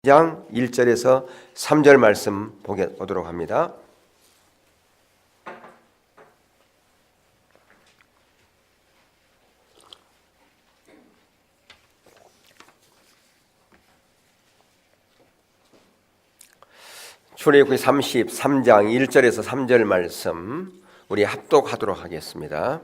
장 1절에서 3절 말씀 보도록 합니다. 출애굽기 33장 1절에서 3절 말씀 우리 합독하도록 하겠습니다.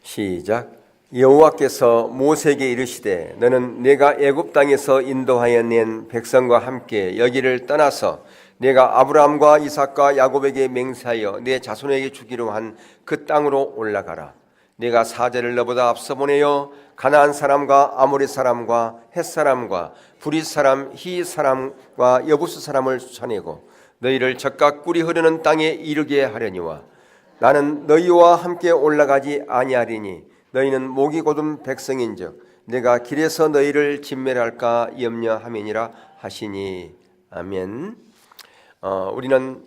시작. 여호와께서 모세에게 이르시되 너는 내가 애굽 땅에서 인도하여 낸 백성과 함께 여기를 떠나서 내가 아브라함과 이삭과 야곱에게 맹세하여 내 자손에게 주기로 한 그 땅으로 올라가라. 내가 사제를 너보다 앞서 보내어 가나안 사람과 아모리 사람과 헷 사람과 브릿 사람, 히 사람과 여부스 사람을 쫓아내고 너희를 적각 꿀이 흐르는 땅에 이르게 하려니와 나는 너희와 함께 올라가지 아니하리니 너희는 목이 곧은 백성인즉 내가 길에서 너희를 진멸할까 염려함이니라 하시니. 아멘. 우리는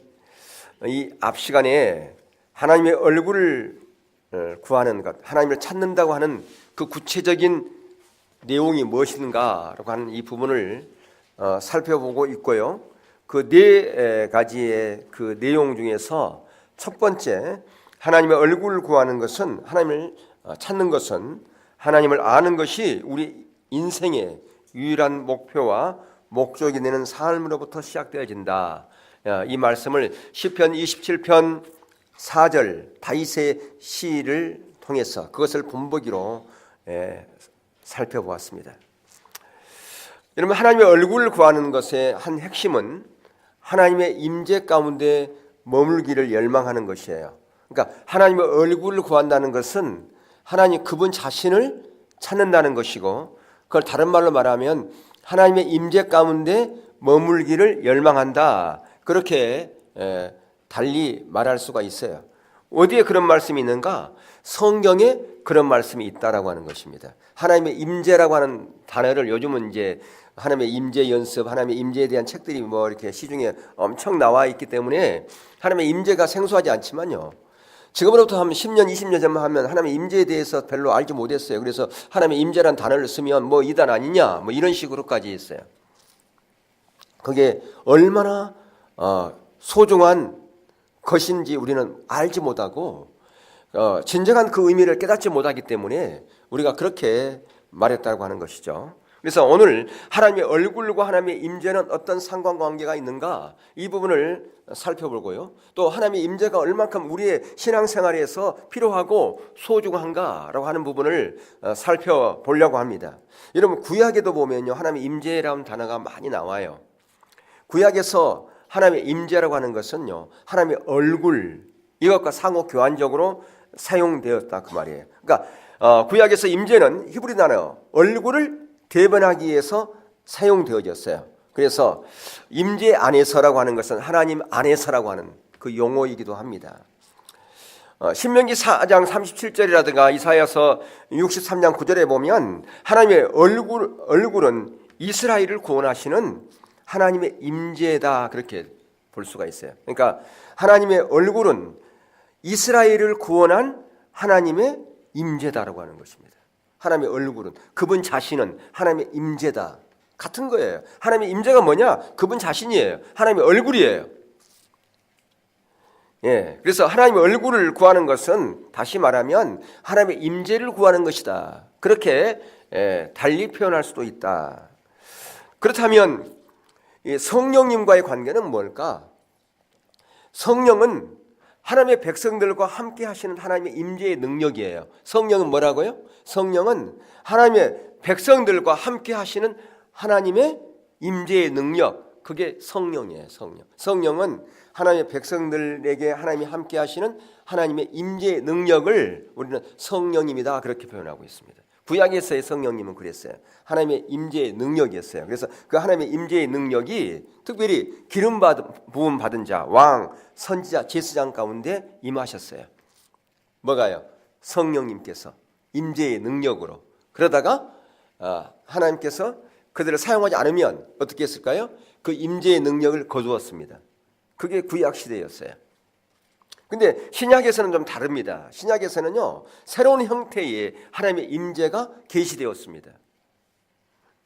이 앞 시간에 하나님의 얼굴을 구하는 것, 하나님을 찾는다고 하는 그 구체적인 내용이 무엇인가라고 하는 이 부분을 살펴보고 있고요. 그 네 가지의 그 내용 중에서 첫 번째, 하나님의 얼굴을 구하는 것은, 하나님을 찾는 것은 하나님을 아는 것이 우리 인생의 유일한 목표와 목적이 되는 삶으로부터 시작되어진다. 이 말씀을 시편 27편 4절 다윗의 시를 통해서 그것을 본보기로 살펴보았습니다. 여러분, 하나님의 얼굴을 구하는 것의 한 핵심은 하나님의 임재 가운데 머물기를 열망하는 것이에요. 그러니까 하나님의 얼굴을 구한다는 것은 하나님 그분 자신을 찾는다는 것이고, 그걸 다른 말로 말하면 하나님의 임재 가운데 머물기를 열망한다, 그렇게 달리 말할 수가 있어요. 어디에 그런 말씀이 있는가? 성경에 그런 말씀이 있다라고 하는 것입니다. 하나님의 임재라고 하는 단어를 요즘은 이제 하나님의 임재 연습, 하나님의 임재에 대한 책들이 뭐 이렇게 시중에 엄청 나와 있기 때문에 하나님의 임재가 생소하지 않지만요, 지금으로부터 한 10년, 20년 전만 하면 하나님의 임재에 대해서 별로 알지 못했어요. 그래서 하나님의 임재라는 단어를 쓰면 뭐 이단 아니냐, 뭐 이런 식으로까지 했어요. 그게 얼마나 소중한 것인지 우리는 알지 못하고 진정한 그 의미를 깨닫지 못하기 때문에 우리가 그렇게 말했다고 하는 것이죠. 그래서 오늘 하나님의 얼굴과 하나님의 임재는 어떤 상관관계가 있는가, 이 부분을 살펴보고요. 또 하나님의 임재가 얼만큼 우리의 신앙생활에서 필요하고 소중한가라고 하는 부분을 살펴보려고 합니다. 여러분, 구약에도 보면요, 하나님의 임재라는 단어가 많이 나와요. 구약에서 하나님의 임재라고 하는 것은요, 하나님의 얼굴, 이것과 상호 교환적으로 사용되었다, 그 말이에요. 그러니까 구약에서 임재는 히브리 단어 얼굴을 대변하기 위해서 사용되어졌어요. 그래서 임재 안에서라고 하는 것은 하나님 안에서라고 하는 그 용어이기도 합니다. 신명기 4장 37절이라든가 이사야서 63장 9절에 보면 하나님의 얼굴은 이스라엘을 구원하시는 하나님의 임재다, 그렇게 볼 수가 있어요. 그러니까 하나님의 얼굴은 이스라엘을 구원한 하나님의 임재다라고 하는 것입니다. 하나님의 얼굴은, 그분 자신은 하나님의 임재다, 같은 거예요. 하나님의 임재가 뭐냐? 그분 자신이에요. 하나님의 얼굴이에요. 그래서 하나님의 얼굴을 구하는 것은 다시 말하면 하나님의 임재를 구하는 것이다, 그렇게 달리 표현할 수도 있다. 그렇다면 성령님과의 관계는 뭘까? 성령은 하나님의 백성들과 함께 하시는 하나님의 임재의 능력이에요. 성령은 뭐라고요? 성령은 하나님의 백성들과 함께 하시는 하나님의 임재의 능력, 그게 성령이에요. 성령은 하나님의 백성들에게 하나님이 함께 하시는 하나님의 임재의 능력을 우리는 성령님이다, 그렇게 표현하고 있습니다. 구약에서의 성령님은 그랬어요. 하나님의 임재의 능력이었어요. 그래서 그 하나님의 임재의 능력이 특별히 기름 부음 받은 자, 왕, 선지자, 제사장 가운데 임하셨어요. 뭐가요? 성령님께서 임재의 능력으로. 그러다가 하나님께서 그들을 사용하지 않으면 어떻게 했을까요? 그 임재의 능력을 거두었습니다. 그게 구약 시대였어요. 근데 신약에서는 좀 다릅니다. 신약에서는요, 새로운 형태의 하나님의 임재가 계시되었습니다.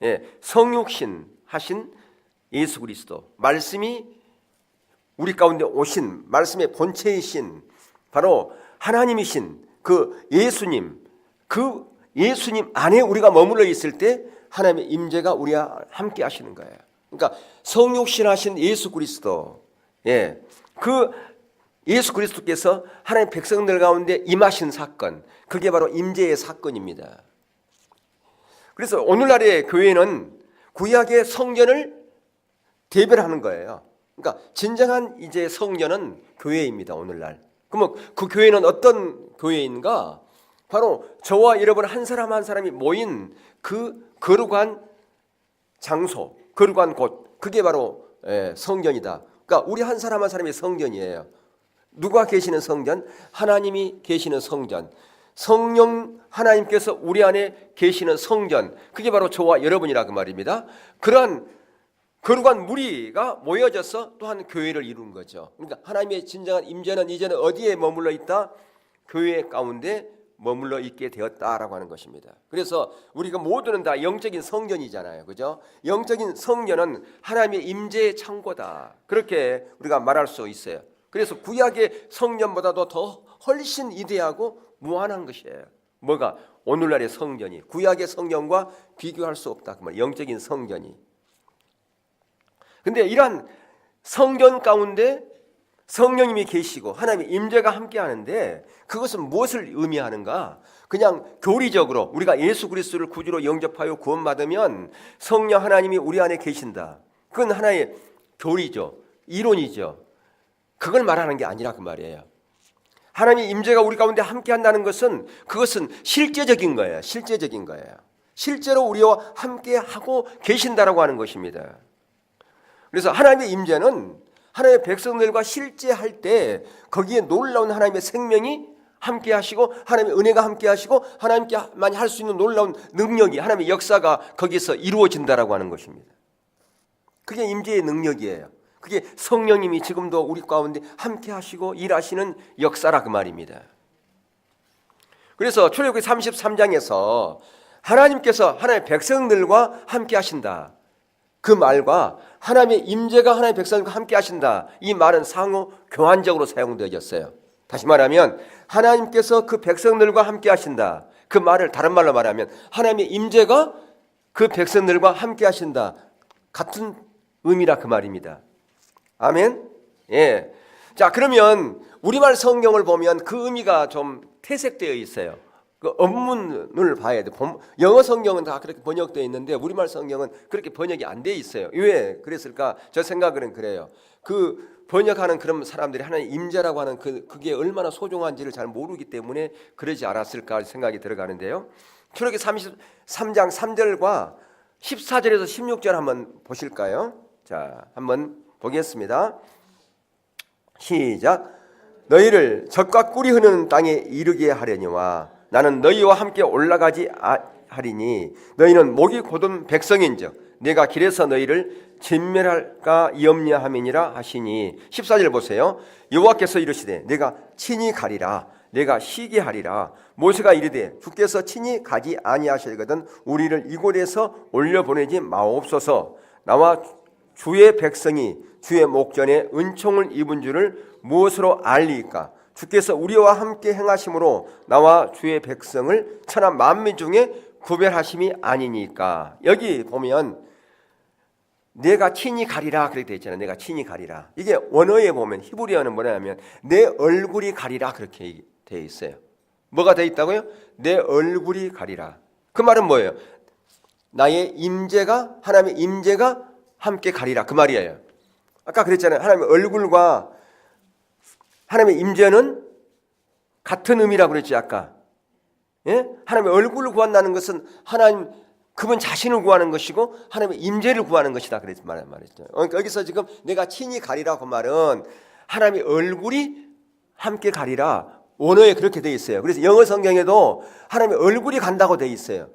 예, 성육신 하신 예수 그리스도, 말씀이 우리 가운데 오신, 말씀의 본체이신 바로 하나님이신 그 예수님, 그 예수님 안에 우리가 머물러 있을 때 하나님의 임재가 우리와 함께 하시는 거예요. 그러니까 성육신 하신 예수 그리스도, 예, 그 예수 그리스도께서 하나님 백성들 가운데 임하신 사건, 그게 바로 임재의 사건입니다. 그래서 오늘날의 교회는 구약의 성전을 대변하는 거예요. 그러니까 진정한 이제 성전은 교회입니다. 오늘날. 그러면 그 교회는 어떤 교회인가? 바로 저와 여러분 한 사람 한 사람이 모인 그 거룩한 장소, 거룩한 곳, 그게 바로 성전이다. 그러니까 우리 한 사람 한 사람이 성전이에요. 누가 계시는 성전? 하나님이 계시는 성전. 성령 하나님께서 우리 안에 계시는 성전, 그게 바로 저와 여러분이라 그 말입니다. 그러한 거룩한 무리가 모여져서 또한 교회를 이룬 거죠. 그러니까 하나님의 진정한 임재는 이제는 어디에 머물러 있다? 교회 가운데 머물러 있게 되었다라고 하는 것입니다. 그래서 우리가 모두는 다 영적인 성전이잖아요, 그죠? 영적인 성전은 하나님의 임재의 창고다, 그렇게 우리가 말할 수 있어요. 그래서 구약의 성전보다도 더 훨씬 이대하고 무한한 것이에요. 뭐가? 오늘날의 성전이 구약의 성전과 비교할 수 없다, 그 말. 영적인 성전이. 근데 이러한 성전 가운데 성령님이 계시고 하나님의 임재가 함께 하는데 그것은 무엇을 의미하는가? 그냥 교리적으로 우리가 예수 그리스도를 구주로 영접하여 구원받으면 성령 하나님이 우리 안에 계신다, 그건 하나의 교리죠, 이론이죠. 그걸 말하는 게 아니라 그 말이에요. 하나님의 임재가 우리 가운데 함께 한다는 것은 그것은 실제적인 거예요. 실제적인 거예요. 실제로 우리와 함께 하고 계신다라고 하는 것입니다. 그래서 하나님의 임재는 하나님의 백성들과 실제 할 때 거기에 놀라운 하나님의 생명이 함께 하시고 하나님의 은혜가 함께 하시고 하나님께만 할 수 있는 놀라운 능력이, 하나님의 역사가 거기서 이루어진다라고 하는 것입니다. 그게 임재의 능력이에요. 그게 성령님이 지금도 우리 가운데 함께 하시고 일하시는 역사라 그 말입니다. 그래서 출애굽기 33장에서 하나님께서 하나님의 백성들과 함께 하신다, 그 말과 하나님의 임재가 하나님의 백성들과 함께 하신다, 이 말은 상호 교환적으로 사용되어졌어요. 다시 말하면 하나님께서 그 백성들과 함께 하신다, 그 말을 다른 말로 말하면 하나님의 임재가 그 백성들과 함께 하신다, 같은 의미라 그 말입니다. 아멘. 예. 자, 그러면 우리말 성경을 보면 그 의미가 좀 퇴색되어 있어요. 그 원문을 봐야 돼. 영어 성경은 다 그렇게 번역되어 있는데 우리말 성경은 그렇게 번역이 안 돼 있어요. 왜 그랬을까? 저 생각은 그래요. 그 번역하는 그런 사람들이 하나님 임재라고 하는 그게 얼마나 소중한지를 잘 모르기 때문에 그러지 않았을까 생각이 들어가는데요. 출애굽기 33장 3절과 14절에서 16절 한번 보실까요? 자, 한번 보겠습니다. 시작. 너희를 젖과 꿀이 흐르는 땅에 이르게 하려니와 나는 너희와 함께 올라가지 하리니 너희는 목이 곧은 백성인즉 내가 길에서 너희를 진멸할까 염려함이니라 하시니. 14절 보세요. 여호와께서 이르시되 내가 친히 가리라, 내가 쉬게 하리라. 모세가 이르되 주께서 친히 가지 아니하시거든 우리를 이곳에서 올려보내지 마옵소서. 나와 주의 백성이 주의 목전에 은총을 입은 줄을 무엇으로 알리까? 주께서 우리와 함께 행하심으로 나와 주의 백성을 천하 만민 중에 구별하심이 아니니까. 여기 보면 내가 친히 가리라 그렇게 되어 있잖아요. 내가 친히 가리라. 이게 원어에 보면 히브리어는 뭐냐면 내 얼굴이 가리라 그렇게 되어 있어요. 뭐가 되어 있다고요? 내 얼굴이 가리라. 그 말은 뭐예요? 나의 임재가, 하나님의 임재가 함께 가리라 그 말이에요. 아까 그랬잖아요. 하나님의 얼굴과 하나님의 임재는 같은 의미라고 그랬지 아까. 예? 하나님의 얼굴을 구한다는 것은 하나님 그분 자신을 구하는 것이고 하나님의 임재를 구하는 것이다 그랬지 말했죠. 그러니까 여기서 지금 내가 친히 가리라 그 말은 하나님의 얼굴이 함께 가리라, 원어에 그렇게 돼 있어요. 그래서 영어 성경에도 하나님의 얼굴이 간다고 돼 있어요.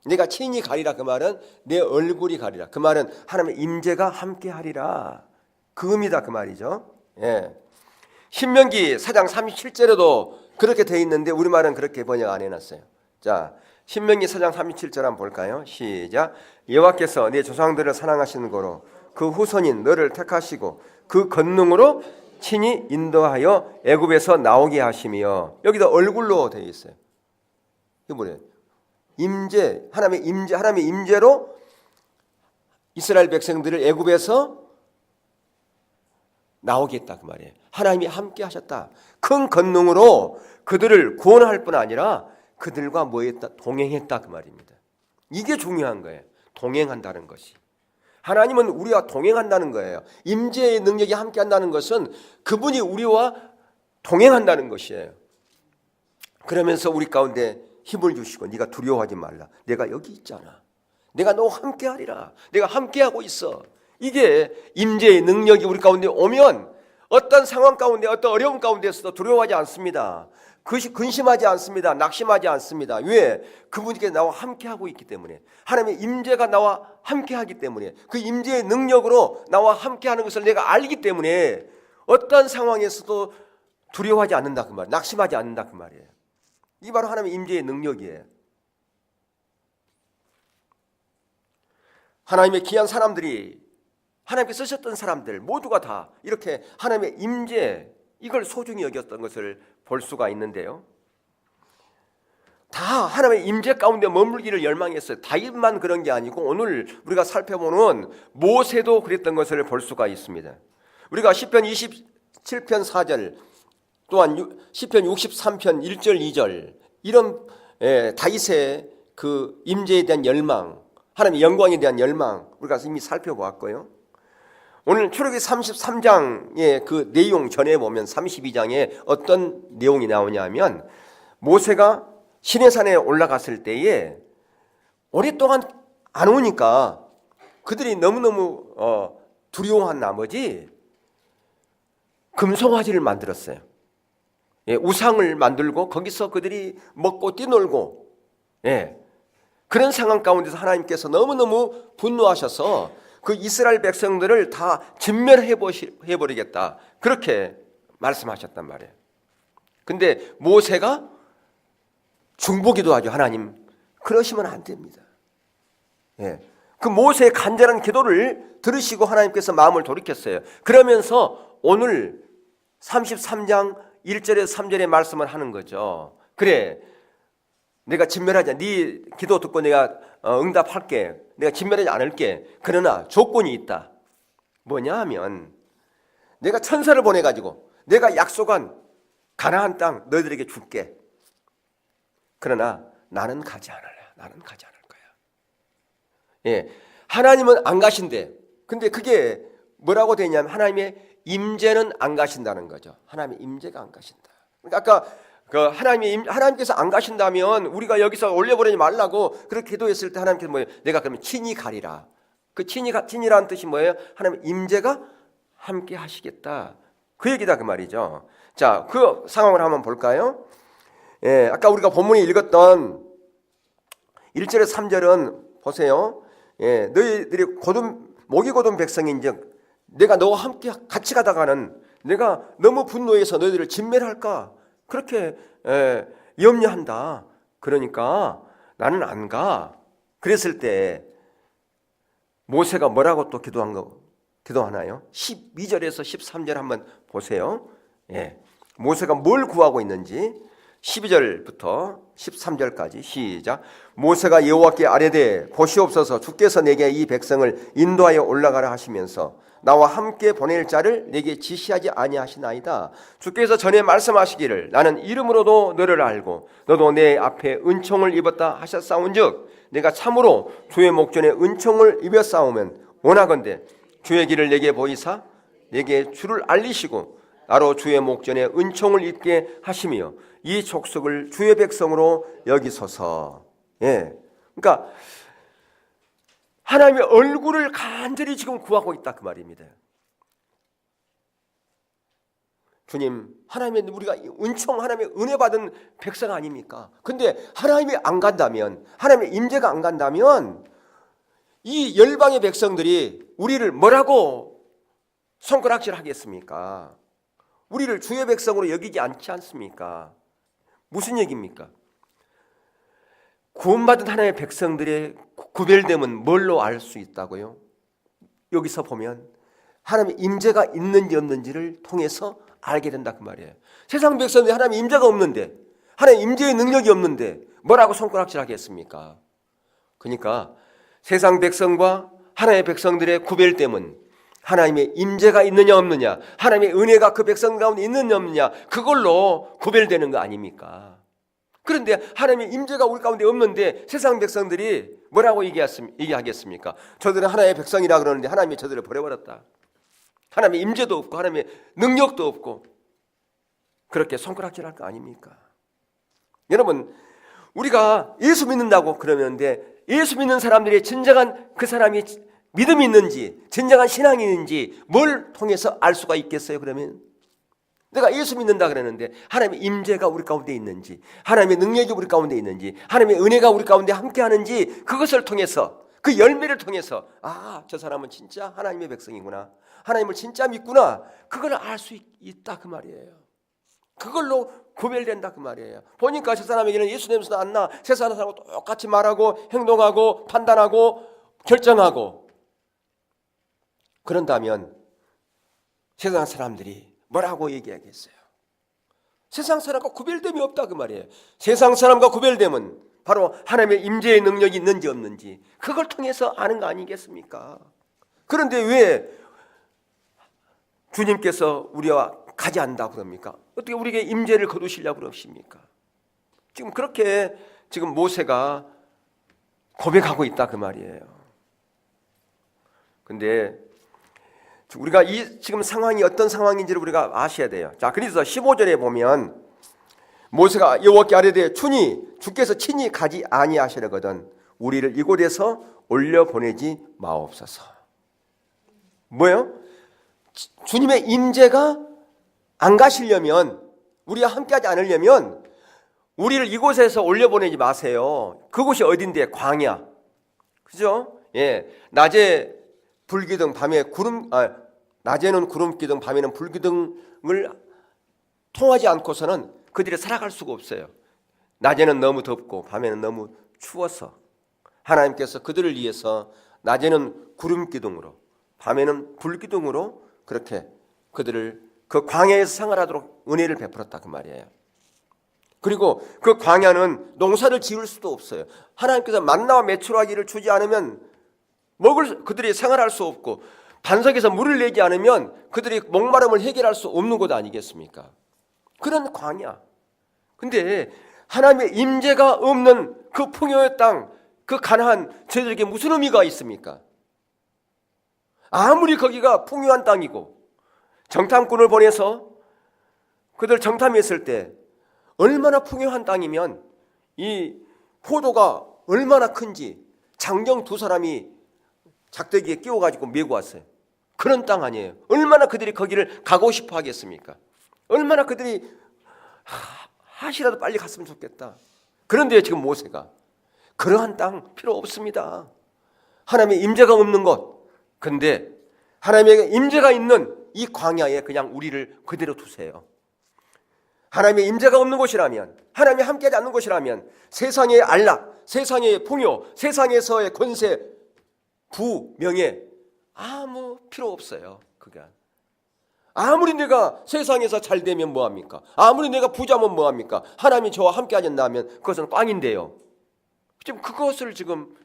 내가 친히 가리라 그 말은 내 얼굴이 가리라. 그 말은 하나님의 임재가 함께 하리라. 그 의미다 그 말이죠. 예. 신명기 4장 37절에도 그렇게 돼 있는데 우리말은 그렇게 번역 안 해놨어요. 자, 신명기 4장 37절 한번 볼까요? 시작. 여호와께서 네 조상들을 사랑하시는 거로 그 후손인 너를 택하시고 그 권능으로 친히 인도하여 애굽에서 나오게 하시며, 여기다 얼굴로 되어 있어요. 이게 뭐래요? 임재, 하나님의 임재로 이스라엘 백성들을 애굽에서 나오게 했다 그 말이에요. 하나님이 함께 하셨다. 큰 권능으로 그들을 구원할 뿐 아니라 그들과 뭐 했다? 동행했다 그 말입니다. 이게 중요한 거예요. 동행한다는 것이. 하나님은 우리와 동행한다는 거예요. 임재의 능력이 함께 한다는 것은 그분이 우리와 동행한다는 것이에요. 그러면서 우리 가운데 힘을 주시고 네가 두려워하지 말라. 내가 여기 있잖아. 내가 너와 함께 하리라. 내가 함께 하고 있어. 이게 임재의 능력이 우리 가운데 오면 어떤 상황 가운데, 어떤 어려움 가운데서도 두려워하지 않습니다. 근심하지 않습니다. 낙심하지 않습니다. 왜? 그분께서 나와 함께하고 있기 때문에, 하나님의 임재가 나와 함께하기 때문에, 그 임재의 능력으로 나와 함께하는 것을 내가 알기 때문에 어떤 상황에서도 두려워하지 않는다 그 말이에요. 낙심하지 않는다 그 말이에요. 이게 바로 하나님의 임재의 능력이에요. 하나님의 귀한 사람들이, 하나님께 쓰셨던 사람들 모두가 다 이렇게 하나님의 임재, 이걸 소중히 여겼던 것을 볼 수가 있는데요. 다 하나님의 임재 가운데 머물기를 열망했어요. 다윗만 그런 게 아니고 오늘 우리가 살펴보는 모세도 그랬던 것을 볼 수가 있습니다. 우리가 시편 27편 4절 또한 시편 63편 1절 2절 이런 다윗의 그 임재에 대한 열망, 하나님의 영광에 대한 열망 우리가 이미 살펴보았고요. 오늘 출애굽기 33장의 그 내용 전에 보면 32장에 어떤 내용이 나오냐면, 모세가 시내산에 올라갔을 때에 오랫동안 안 오니까 그들이 너무너무 두려워한 나머지 금송아지를 만들었어요. 우상을 만들고 거기서 그들이 먹고 뛰놀고, 그런 상황 가운데서 하나님께서 너무너무 분노하셔서 그 이스라엘 백성들을 다 진멸해버리겠다, 그렇게 말씀하셨단 말이에요. 근데 모세가 중보기도 하죠. 하나님, 그러시면 안 됩니다. 그 모세의 간절한 기도를 들으시고 하나님께서 마음을 돌이켰어요. 그러면서 오늘 33장 1절에서 3절의 말씀을 하는 거죠. 그래, 내가 진멸하지, 네 기도 듣고 내가 응답할게. 내가 진멸하지 않을게. 그러나 조건이 있다. 뭐냐 하면, 내가 천사를 보내가지고 내가 약속한 가나안 땅 너희들에게 줄게. 그러나 나는 가지 않을래. 나는 가지 않을 거야. 하나님은 안 가신대. 근데 그게 뭐라고 되냐면 하나님의 임재는 안 가신다는 거죠. 하나님의 임재가 안 가신다. 그러니까 아까 하나님께서 안 가신다면 우리가 여기서 올려보내지 말라고 그렇게 기도했을 때 하나님께서 뭐예요? 내가 그러면 친히 가리라. 그 친이라는 뜻이 뭐예요? 하나님의 임재가 함께 하시겠다. 그 얘기다 그 말이죠. 자, 그 상황을 한번 볼까요? 아까 우리가 본문에 읽었던 1절에서 3절은 보세요. 너희들이 목이 곧은 백성인즉 내가 너와 함께 같이 가다가는 내가 너무 분노해서 너희들을 진멸할까, 그렇게 염려한다. 그러니까 나는 안 가. 그랬을 때 모세가 뭐라고 또 기도하나요? 12절에서 13절 한번 보세요. 모세가 뭘 구하고 있는지 12절부터 13절까지 시작. 모세가 여호와께 아뢰되 보시옵소서, 주께서 내게 이 백성을 인도하여 올라가라 하시면서 나와 함께 보낼 자를 내게 지시하지 아니하시나이다. 주께서 전에 말씀하시기를 나는 이름으로도 너를 알고 너도 내 앞에 은총을 입었다 하셨사온즉 내가 참으로 주의 목전에 은총을 입었사오면 원하건대 주의 길을 내게 보이사 내게 주를 알리시고 나로 주의 목전에 은총을 입게 하시며 이 족속을 주의 백성으로 여기소서. 그러니까 하나님의 얼굴을 간절히 지금 구하고 있다 그 말입니다. 주님, 하나님의 우리가 은총, 하나님의 은혜 받은 백성 아닙니까? 근데 하나님이 안 간다면, 하나님의 임재가 안 간다면 이 열방의 백성들이 우리를 뭐라고 손가락질 하겠습니까? 우리를 주의 백성으로 여기지 않지 않습니까? 무슨 얘기입니까? 구원받은 하나님의 백성들의 구별됨은 뭘로 알 수 있다고요? 여기서 보면 하나님의 임재가 있는지 없는지를 통해서 알게 된다 그 말이에요. 세상 백성들이 하나님의 임재가 없는데, 하나님의 임재의 능력이 없는데 뭐라고 손가락질 하겠습니까? 그러니까 세상 백성과 하나님의 백성들의 구별됨은 하나님의 임재가 있느냐 없느냐, 하나님의 은혜가 그 백성 가운데 있느냐 없느냐, 그걸로 구별되는 거 아닙니까? 그런데 하나님의 임재가 우리 가운데 없는데 세상 백성들이 뭐라고 얘기하겠습니까? 저들은 하나님의 백성이라 그러는데 하나님이 저들을 버려버렸다. 하나님의 임재도 없고 하나님의 능력도 없고, 그렇게 손가락질할 거 아닙니까? 여러분, 우리가 예수 믿는다고 그러는데 예수 믿는 사람들이 진정한 그 사람이 믿음이 있는지, 진정한 신앙이 있는지 뭘 통해서 알 수가 있겠어요? 그러면 내가 예수 믿는다 그러는데 하나님의 임재가 우리 가운데 있는지, 하나님의 능력이 우리 가운데 있는지, 하나님의 은혜가 우리 가운데 함께하는지, 그것을 통해서, 그 열매를 통해서 아, 저 사람은 진짜 하나님의 백성이구나, 하나님을 진짜 믿구나, 그걸 알 수 있다 그 말이에요. 그걸로 구별된다 그 말이에요. 보니까 저 사람에게는 예수 냄새도 안 나. 세상 사람하고 똑같이 말하고 행동하고 판단하고 결정하고, 그런다면 세상 사람들이 뭐라고 얘기하겠어요? 세상 사람과 구별됨이 없다 그 말이에요. 세상 사람과 구별됨은 바로 하나님의 임재의 능력이 있는지 없는지, 그걸 통해서 아는 거 아니겠습니까? 그런데 왜 주님께서 우리와 가지 않는다고 그럽니까? 어떻게 우리에게 임재를 거두시려고 그러십니까? 지금 그렇게 지금 모세가 고백하고 있다 그 말이에요. 근데 우리가 이 지금 상황이 어떤 상황인지를 우리가 아셔야 돼요. 자, 그래서 15절에 보면 모세가 여호와께 아뢰되 주께서 친히 가지 아니하시려거든 우리를 이곳에서 올려 보내지 마옵소서. 뭐예요? 주님의 임재가 안 가시려면, 우리와 함께하지 않으려면 우리를 이곳에서 올려보내지 마세요. 그곳이 어딘데? 광야, 그죠? 예, 낮에 불기둥, 밤에 낮에는 구름기둥, 밤에는 불기둥을 통하지 않고서는 그들이 살아갈 수가 없어요. 낮에는 너무 덥고 밤에는 너무 추워서 하나님께서 그들을 위해서 낮에는 구름기둥으로, 밤에는 불기둥으로 그렇게 그들을 그 광야에서 생활하도록 은혜를 베풀었다 그 말이에요. 그리고 그 광야는 농사를 지을 수도 없어요. 하나님께서 만나와 메추라기를 주지 않으면 그들이 생활할 수 없고, 반석에서 물을 내지 않으면 그들이 목마름을 해결할 수 없는 것 아니겠습니까? 그런 광야. 근데 하나님의 임재가 없는 그 풍요의 땅, 그 가나안, 저들에게 무슨 의미가 있습니까? 아무리 거기가 풍요한 땅이고 정탐꾼을 보내서 그들 정탐했을 때 얼마나 풍요한 땅이면 이 포도가 얼마나 큰지 장정 두 사람이 작대기에 끼워가지고 메고 왔어요. 그런 땅 아니에요. 얼마나 그들이 거기를 가고 싶어 하겠습니까? 얼마나 그들이 하시라도 빨리 갔으면 좋겠다. 그런데 지금 모세가 그러한 땅 필요 없습니다. 하나님의 임재가 없는 곳, 근데 하나님의 임재가 있는 이 광야에 그냥 우리를 그대로 두세요. 하나님의 임재가 없는 곳이라면, 하나님이 함께하지 않는 곳이라면 세상의 안락, 세상의 풍요, 세상에서의 권세, 부, 명예 아무 필요 없어요. 그게 아무리 내가 세상에서 잘 되면 뭐합니까? 아무리 내가 부자면 뭐합니까? 하나님이 저와 함께하지 않는다면 그것은 꽝인데요. 지금 그것을 지금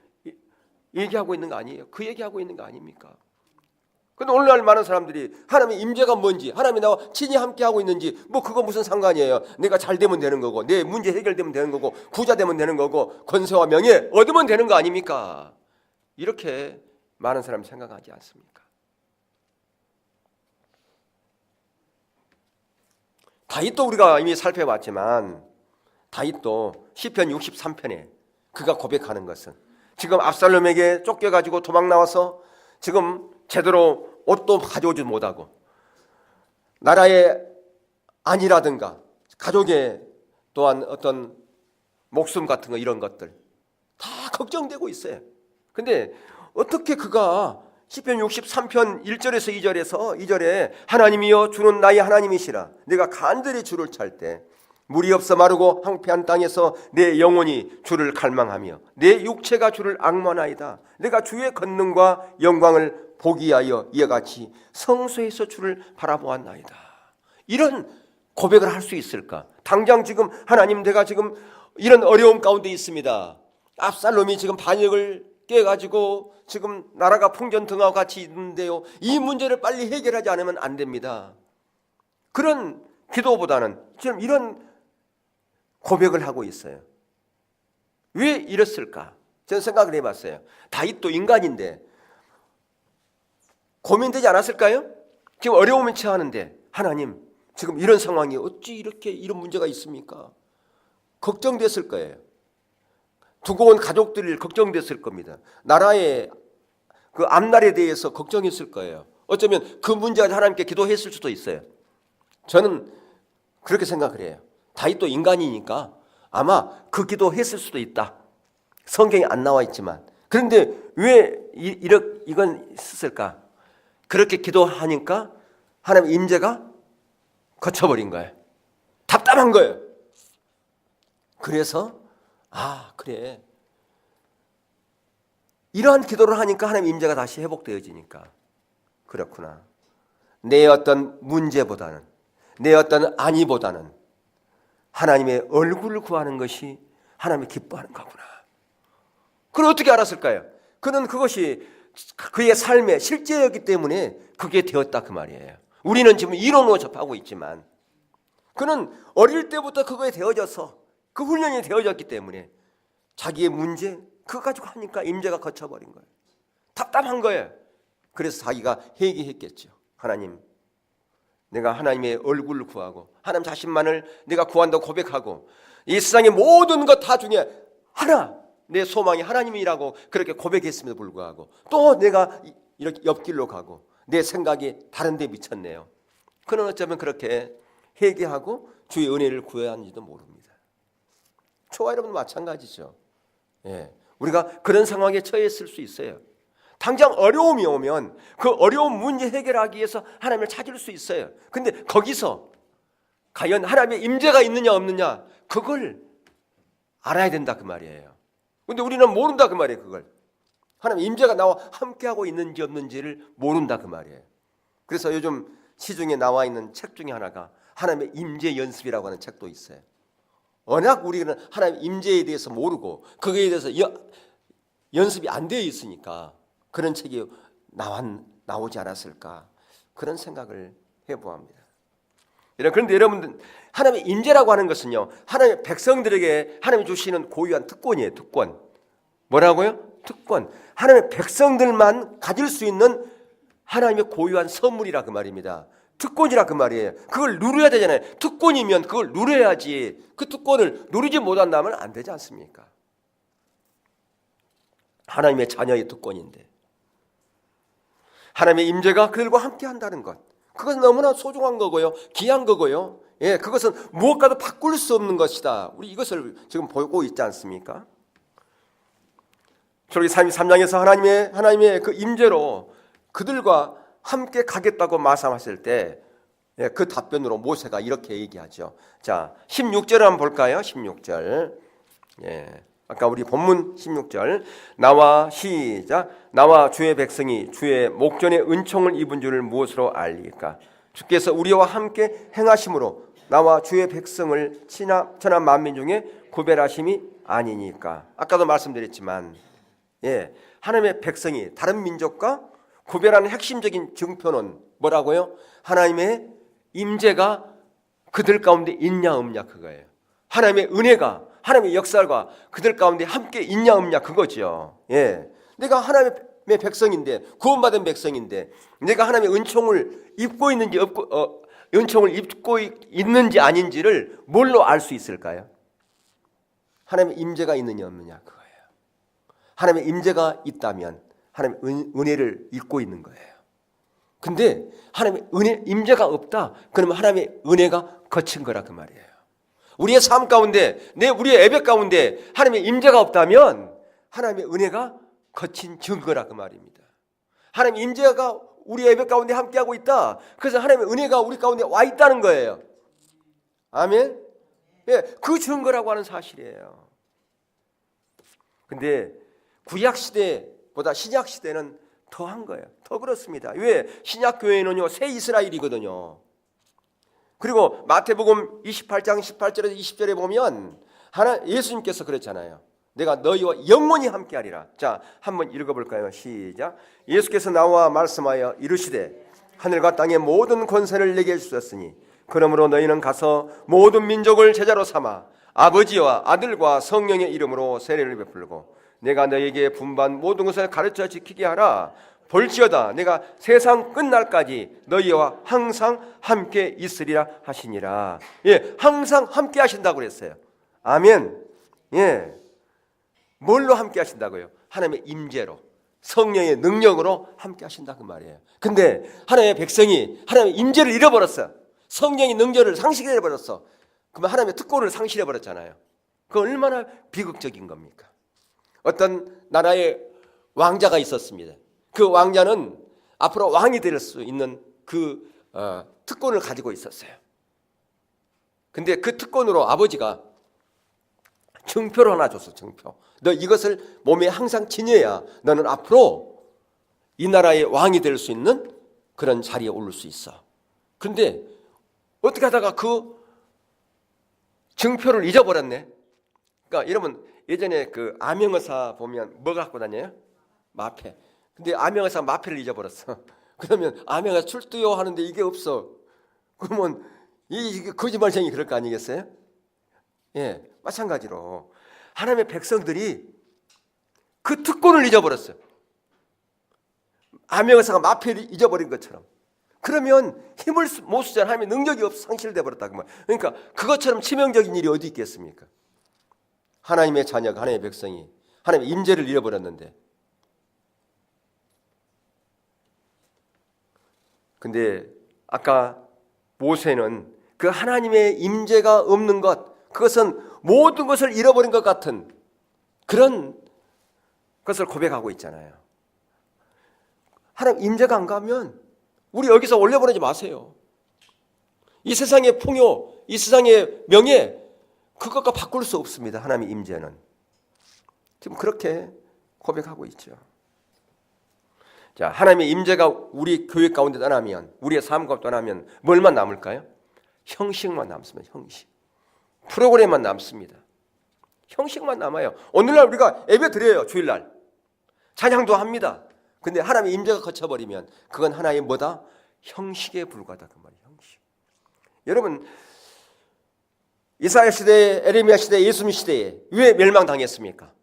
얘기하고 있는 거 아니에요? 그 얘기하고 있는 거 아닙니까? 근데 오늘날 많은 사람들이 하나님의 임재가 뭔지, 하나님이 나와 친히 함께하고 있는지, 뭐 그거 무슨 상관이에요? 내가 잘 되면 되는 거고, 내 문제 해결되면 되는 거고, 부자 되면 되는 거고, 권세와 명예 얻으면 되는 거 아닙니까? 이렇게 많은 사람이 생각하지 않습니까? 다윗도 우리가 이미 살펴봤지만, 다윗도 시편 63편에 그가 고백하는 것은, 지금 압살롬에게 쫓겨가지고 도망 나와서 지금 제대로 옷도 가져오지 못하고 나라의 안이라든가 가족의 또한 어떤 목숨 같은 거 이런 것들 다 걱정되고 있어요. 근데 어떻게 그가 시편 63편 1절에서 2절에 하나님이여 주는 나의 하나님이시라 내가 간절히 주를 찰 때 물이 없어 마르고 황폐한 땅에서 내 영혼이 주를 갈망하며 내 육체가 주를 앙모하나이다. 내가 주의 권능과 영광을 보기 위하여 이와 같이 성소에서 주를 바라보았나이다. 이런 고백을 할 수 있을까? 당장 지금 하나님 내가 지금 이런 어려움 가운데 있습니다. 압살롬이 지금 반역을 깨가지고 지금 나라가 풍전등화와 같이 있는데요. 이 문제를 빨리 해결하지 않으면 안 됩니다. 그런 기도보다는 지금 이런 고백을 하고 있어요. 왜 이랬을까? 저는 생각을 해봤어요. 다윗도 인간인데 고민되지 않았을까요? 지금 어려움을 처하는데 하나님 지금 이런 상황이 어찌 이렇게 이런 문제가 있습니까? 걱정됐을 거예요. 두고 온 가족들이 걱정됐을 겁니다. 나라의 그 앞날에 대해서 걱정했을 거예요. 어쩌면 그 문제가 하나님께 기도했을 수도 있어요. 저는 그렇게 생각을 해요. 다윗도 인간이니까 아마 그 기도했을 수도 있다. 성경에 안 나와 있지만 그런데 왜 이건 썼을까? 그렇게 기도하니까 하나님의 임재가 거쳐버린 거예요. 답답한 거예요. 그래서 그래 이러한 기도를 하니까 하나님의 임재가 다시 회복되어지니까 그렇구나. 내 어떤 문제보다는 내 어떤 안위보다는 하나님의 얼굴을 구하는 것이 하나님이 기뻐하는 거구나. 그걸 어떻게 알았을까요? 그는 그것이 그의 삶의 실제였기 때문에 그게 되었다 그 말이에요. 우리는 지금 이론으로 접하고 있지만 그는 어릴 때부터 그거에 되어져서 그 훈련이 되어졌기 때문에 자기의 문제 그거 가지고 하니까 임재가 거쳐버린 거예요. 답답한 거예요. 그래서 자기가 회개했겠죠. 하나님 내가 하나님의 얼굴을 구하고 하나님 자신만을 내가 구한다고 고백하고 이 세상의 모든 것 다 중에 하나 내 소망이 하나님이라고 그렇게 고백했음에도 불구하고 또 내가 이렇게 옆길로 가고 내 생각이 다른 데 미쳤네요. 그는 어쩌면 그렇게 회개하고 주의 은혜를 구해야 하는지도 모릅니다. 저와 여러분 마찬가지죠. 우리가 그런 상황에 처했을 수 있어요. 당장 어려움이 오면 그 어려운 문제 해결하기 위해서 하나님을 찾을 수 있어요. 근데 거기서 과연 하나님의 임재가 있느냐 없느냐 그걸 알아야 된다 그 말이에요. 근데 우리는 모른다 그 말이에요. 그걸 하나님의 임재가 나와 함께하고 있는지 없는지를 모른다 그 말이에요. 그래서 요즘 시중에 나와 있는 책 중에 하나가 하나님의 임재 연습이라고 하는 책도 있어요. 워낙 우리는 하나님의 임재에 대해서 모르고 거기에 대해서 연습이 안 되어 있으니까 그런 책이 나오지 않았을까 그런 생각을 해보합니다. 그런데 여러분들 하나님의 임재라고 하는 것은요 하나님의 백성들에게 하나님이 주시는 고유한 특권이에요. 특권. 뭐라고요? 특권. 하나님의 백성들만 가질 수 있는 하나님의 고유한 선물이라 그 말입니다. 특권이라 그 말이에요. 그걸 누려야 되잖아요. 특권이면 그걸 누려야지. 그 특권을 누리지 못한다면 안 되지 않습니까? 하나님의 자녀의 특권인데 하나님의 임재가 그들과 함께 한다는 것 그것은 너무나 소중한 거고요. 귀한 거고요. 그것은 무엇과도 바꿀 수 없는 것이다. 우리 이것을 지금 보고 있지 않습니까? 출애굽기 33장에서 하나님의 그 임재로 그들과 함께 가겠다고 말씀하실 때 그 답변으로 모세가 이렇게 얘기하죠. 자, 16절을 한번 볼까요? 16절. 아까 우리 본문 16절. 시작. 나와 주의 백성이 주의 목전에 은총을 입은 줄을 무엇으로 알리까? 주께서 우리와 함께 행하심으로 나와 주의 백성을 천하 만민 중에 구별하심이 아니니까. 아까도 말씀드렸지만 하나님의 백성이 다른 민족과 구별하는 핵심적인 증표는 뭐라고요? 하나님의 임재가 그들 가운데 있냐 없냐 그거예요. 하나님의 은혜가 하나님의 역사가 그들 가운데 함께 있냐 없냐 그거죠. 내가 하나님의 백성인데 구원받은 백성인데 내가 하나님의 은총을 입고 있는지 은총을 입고 있는지 아닌지를 뭘로 알 수 있을까요? 하나님의 임재가 있느냐 없느냐 그거예요. 하나님의 임재가 있다면 하나님의 은혜를 입고 있는 거예요. 근데 하나님의 은혜, 임재가 없다. 그러면 하나님의 은혜가 거친 거라 그 말이에요. 우리의 삶 가운데, 우리의 예배 가운데 하나님의 임재가 없다면 하나님의 은혜가 거친 증거라 그 말입니다. 하나님의 임재가 우리 예배 가운데 함께하고 있다. 그래서 하나님의 은혜가 우리 가운데 와 있다는 거예요. 아멘. 예, 그 증거라고 하는 사실이에요. 근데 구약 시대보다 신약 시대는 더한 거예요. 더 그렇습니다. 왜? 신약 교회는요 새 이스라엘이거든요. 그리고 마태복음 28장 18절에서 20절에 보면 예수님께서 그랬잖아요. 내가 너희와 영원히 함께하리라. 자, 한번 읽어볼까요? 시작. 예수께서 나와 말씀하여 이르시되 하늘과 땅의 모든 권세를 내게 주셨으니 그러므로 너희는 가서 모든 민족을 제자로 삼아 아버지와 아들과 성령의 이름으로 세례를 베풀고 내가 너희에게 분반 모든 것을 가르쳐 지키게 하라. 볼지어다 내가 세상 끝날까지 너희와 항상 함께 있으리라 하시니라. 예, 항상 함께 하신다고 그랬어요. 아멘. 예, 뭘로 함께 하신다고요? 하나님의 임재로, 성령의 능력으로 함께 하신다 그 말이에요. 근데 하나님의 백성이 하나님의 임재를 잃어버렸어요. 성령의 능력을 상실해버렸어. 그러면 하나님의 특권을 상실해버렸잖아요. 그 얼마나 비극적인 겁니까? 어떤 나라의 왕자가 있었습니다. 그 왕자는 앞으로 왕이 될 수 있는 그 특권을 가지고 있었어요. 근데 그 특권으로 아버지가 증표를 하나 줬어. 증표. 너 이것을 몸에 항상 지녀야 너는 앞으로 이 나라의 왕이 될 수 있는 그런 자리에 오를 수 있어. 그런데 어떻게 하다가 그 증표를 잊어버렸네. 그러니까 여러분 예전에 그 암행어사 보면 뭐 갖고 다녀요? 마패. 근데 암행어사 마패를 잊어버렸어. 그러면 암행어사 출두요 하는데 이게 없어. 그러면 이게 거짓말쟁이 그럴 거 아니겠어요? 예, 마찬가지로 하나님의 백성들이 그 특권을 잊어버렸어요. 암행어사가 마패를 잊어버린 것처럼. 그러면 힘을 못 쓰잖아요. 하나님의 능력이 없어 상실돼 버렸다. 그러니까 그것처럼 치명적인 일이 어디 있겠습니까? 하나님의 자녀가, 하나님의 백성이 하나님의 임재를 잃어버렸는데. 근데 아까 모세는 그 하나님의 임재가 없는 것, 그것은 모든 것을 잃어버린 것 같은 그런 것을 고백하고 있잖아요. 하나님 임재가 안 가면 우리 여기서 올려보내지 마세요. 이 세상의 풍요, 이 세상의 명예, 그것과 바꿀 수 없습니다. 하나님의 임재는. 지금 그렇게 고백하고 있죠. 자, 하나님의 임재가 우리 교회 가운데 떠나면, 우리의 삶 가운데 떠나면 뭘만 남을까요? 형식만 남습니다. 형식. 프로그램만 남습니다. 형식만 남아요. 오늘날 우리가 예배 드려요. 주일날. 찬양도 합니다. 근데 하나님의 임재가 거쳐버리면 그건 하나의 뭐다? 형식에 불과하다 그 말이에요. 형식. 여러분 이사야 시대에, 에레미야 시대에, 예수님 시대에 왜 멸망당했습니까?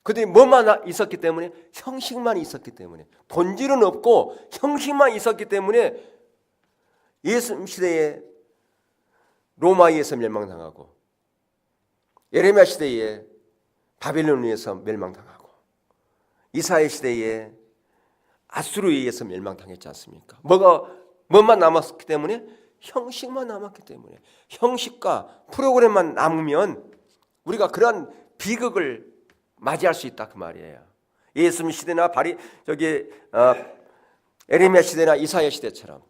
그들이 뭐만 있었기 때문에? 형식만 있었기 때문에. 본질은 없고 형식만 있었기 때문에 예수님 시대에 로마에 의해서 멸망당하고 에레미야 시대에 바벨론에 의해서 멸망당하고 이사야 시대에 아수르에 의해서 멸망당했지 않습니까? 뭐만 남았기 때문에? 형식만 남았기 때문에. 형식과 프로그램만 남으면 우리가 그런 비극을 맞이할 수 있다 그 말이에요. 예수님 시대나 에레미야 시대나 이사야 시대처럼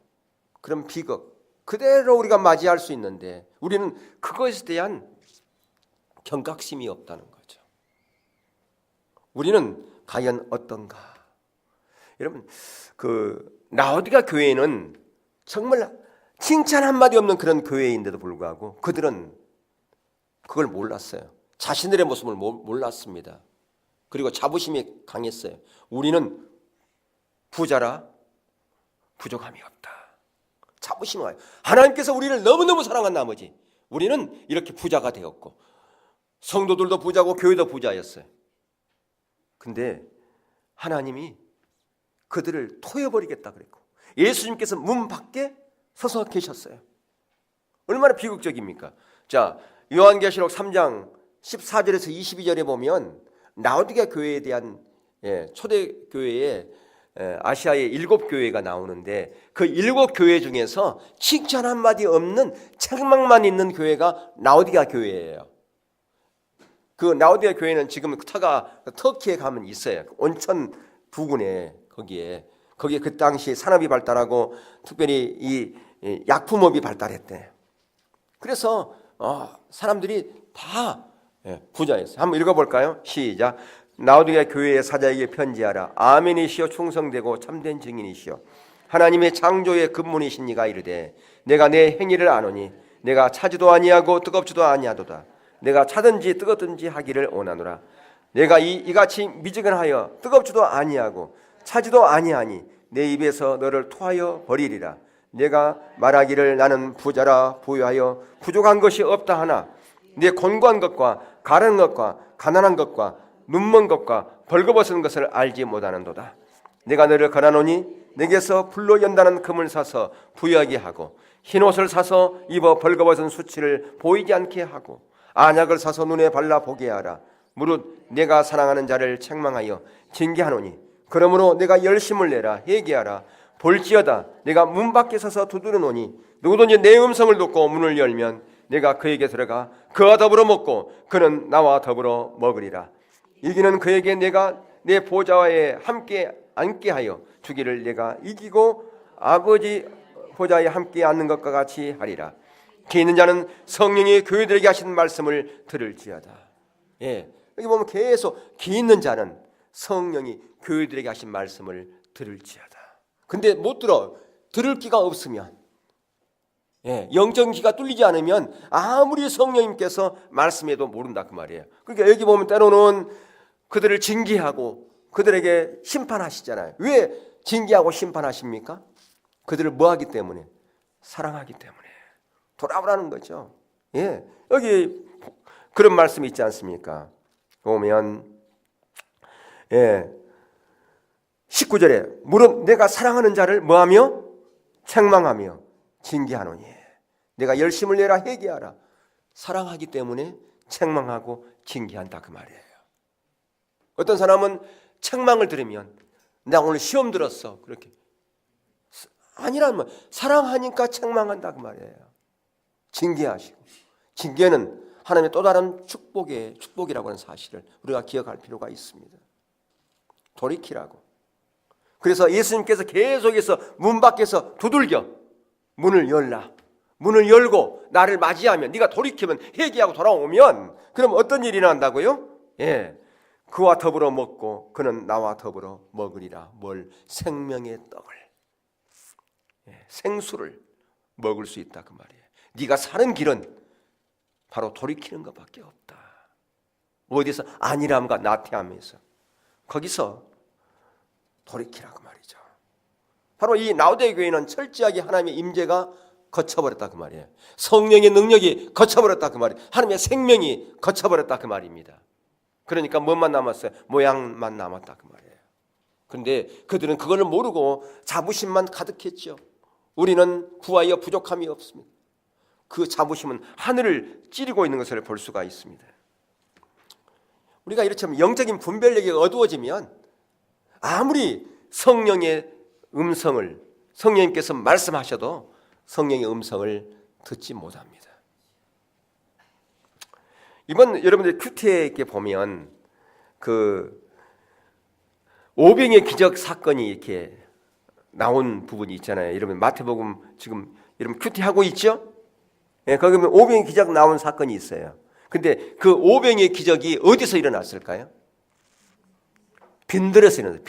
그런 비극 그대로 우리가 맞이할 수 있는데 우리는 그것에 대한 경각심이 없다는 거죠. 우리는 과연 어떤가? 여러분 그 라오디가 교회는 정말 칭찬 한마디 없는 그런 교회인데도 불구하고 그들은 그걸 몰랐어요. 자신들의 모습을 몰랐습니다. 그리고 자부심이 강했어요. 우리는 부자라 부족함이 없다. 자부심이 와요. 하나님께서 우리를 너무너무 사랑한 나머지 우리는 이렇게 부자가 되었고 성도들도 부자고 교회도 부자였어요. 근데 하나님이 그들을 토해버리겠다 그랬고 예수님께서 문 밖에 서서 계셨어요. 얼마나 비극적입니까? 자, 요한계시록 3장 14절에서 22절에 보면 라오디게 교회에 대한 초대 교회의 아시아의 7교회가 나오는데 그 7교회 중에서 칭찬 한마디 없는 책망만 있는 교회가 라오디게아 교회예요. 그 라오디게아 교회는 지금 터키에 가면 있어요. 온천 부근에 거기에 그 당시 산업이 발달하고 특별히 이 약품업이 발달했대. 그래서 사람들이 다 부자였어요. 한번 읽어볼까요? 시작. 라오디게아 교회의 사자에게 편지하라. 아멘이시여 충성되고 참된 증인이시여 하나님의 창조의 근본이신 이가 이르되 내가 내 행위를 아노니 내가 차지도 아니하고 뜨겁지도 아니하도다. 내가 차든지 뜨겁든지 하기를 원하노라. 내가 이같이 미지근하여 뜨겁지도 아니하고 차지도 아니하니 내 입에서 너를 토하여 버리리라. 내가 말하기를 나는 부자라 부유하여 부족한 것이 없다 하나 내 곤고한 것과 가는 것과 가난한 것과 눈먼 것과 벌거벗은 것을 알지 못하는도다. 내가 너를 권하노니 내게서 불로 연다는 금을 사서 부유하게 하고 흰옷을 사서 입어 벌거벗은 수치를 보이지 않게 하고 안약을 사서 눈에 발라 보게 하라. 무릇 내가 사랑하는 자를 책망하여 징계하노니 그러므로 내가 열심을 내라 회개하라. 볼지어다 내가 문 밖에 서서 두드리노니 누구든지 내 음성을 듣고 문을 열면 내가 그에게 들어가 그와 더불어 먹고 그는 나와 더불어 먹으리라. 이기는 그에게 내가 내 보좌에 함께 앉게 하여 주기를 내가 이기고 아버지 보좌에 함께 앉는 것과 같이 하리라. 기 있는 자는 성령이 교회들에게 하신 말씀을 들을지어다. 여기 보면 계속 기 있는 자는 성령이 교회들에게 하신 말씀을 들을지어다. 근데 못 들을 기가 없으면 영적 귀가 뚫리지 않으면 아무리 성령님께서 말씀해도 모른다 그 말이에요. 그러니까 여기 보면 때로는 그들을 징계하고 그들에게 심판하시잖아요. 왜 징계하고 심판하십니까? 그들을 뭐 하기 때문에? 사랑하기 때문에 돌아오라는 거죠. 여기 그런 말씀이 있지 않습니까? 보면 19절에 무릇 내가 사랑하는 자를 뭐하며? 책망하며 징계하노니 내가 열심을 내라 회개하라. 사랑하기 때문에 책망하고 징계한다 그 말이에요. 어떤 사람은 책망을 들으면 나 오늘 시험 들었어 그렇게 아니란 말. 사랑하니까 책망한다 그 말이에요. 징계하시고 징계는 하나님의 또 다른 축복이라고 하는 사실을 우리가 기억할 필요가 있습니다. 돌이키라고. 그래서 예수님께서 계속해서 문 밖에서 두들겨 문을 열라. 문을 열고 나를 맞이하면 네가 돌이키면 회개하고 돌아오면 그럼 어떤 일이 난다고요? 그와 더불어 먹고 그는 나와 더불어 먹으리라. 뭘? 생명의 떡을 생수를 먹을 수 있다 그 말이에요. 네가 사는 길은 바로 돌이키는 것밖에 없다. 어디서 안일함과 나태함에서 거기서 돌이키라고 말이죠. 바로 이 라오디게아 교회는 철저하게 하나님의 임재가 거쳐버렸다 그 말이에요. 성령의 능력이 거쳐버렸다 그 말이에요. 하나님의 생명이 거쳐버렸다 그 말입니다. 그러니까 뭐만 남았어요? 모양만 남았다 그 말이에요. 그런데 그들은 그걸 모르고 자부심만 가득했죠. 우리는 구하여 부족함이 없습니다. 그 자부심은 하늘을 찌르고 있는 것을 볼 수가 있습니다. 우리가 이렇지만 영적인 분별력이 어두워지면 아무리 성령의 음성을 성령님께서 말씀하셔도 성령의 음성을 듣지 못합니다. 이번 여러분들 큐티에 보면 그 오병의 기적 사건이 이렇게 나온 부분이 있잖아요. 여러분 마태복음 지금 여러분 큐티 하고 있죠? 거기 보면 오병의 기적 나온 사건이 있어요. 근데 그 오병의 기적이 어디서 일어났을까요? 빈들에서 일어났어요.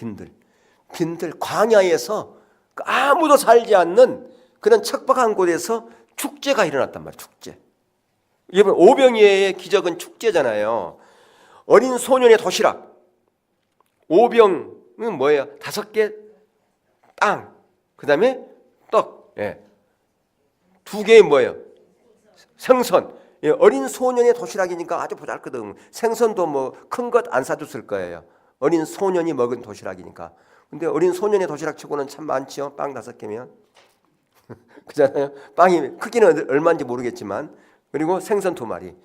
빈들 광야에서 아무도 살지 않는 그런 척박한 곳에서 축제가 일어났단 말이에요. 축제. 여러분 오병이의 기적은 축제잖아요. 어린 소년의 도시락. 오병은 뭐예요? 5개 땅. 그 다음에 떡. 2개의 뭐예요? 생선. 어린 소년의 도시락이니까 아주 보잘것없는. 생선도 뭐 큰 것 안 사줬을 거예요. 어린 소년이 먹은 도시락이니까. 근데 어린 소년의 도시락 치고는 참 많죠. 빵 5개면. 그잖아요. 빵이 크기는 얼마인지 모르겠지만. 그리고 생선 2마리.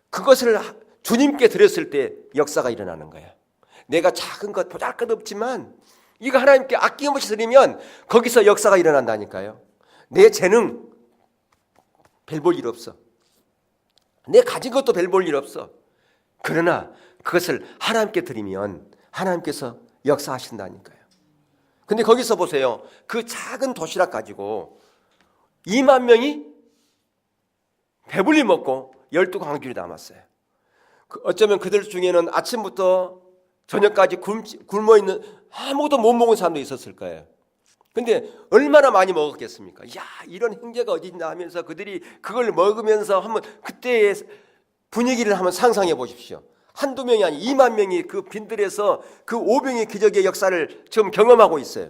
그것을 주님께 드렸을 때 역사가 일어나는 거예요. 내가 작은 것 보잘것없지만 이거 하나님께 아낌없이 드리면 거기서 역사가 일어난다니까요. 내 재능 별 볼 일 없어. 내 가진 것도 별 볼 일 없어. 그러나 그것을 하나님께 드리면 하나님께서 역사하신다니까요. 근데 거기서 보세요. 그 작은 도시락 가지고 2만 명이 배불리 먹고 12광줄이 남았어요. 어쩌면 그들 중에는 아침부터 저녁까지 굶어있는 아무것도 못 먹은 사람도 있었을 거예요. 근데 얼마나 많이 먹었겠습니까? 야, 이런 형제가 어디 있나 하면서 그들이 그걸 먹으면서 한번 그때의 분위기를 한번 상상해 보십시오. 한두 명이 아니 2만 명이 그 빈들에서 그 오병의 기적의 역사를 지금 경험하고 있어요.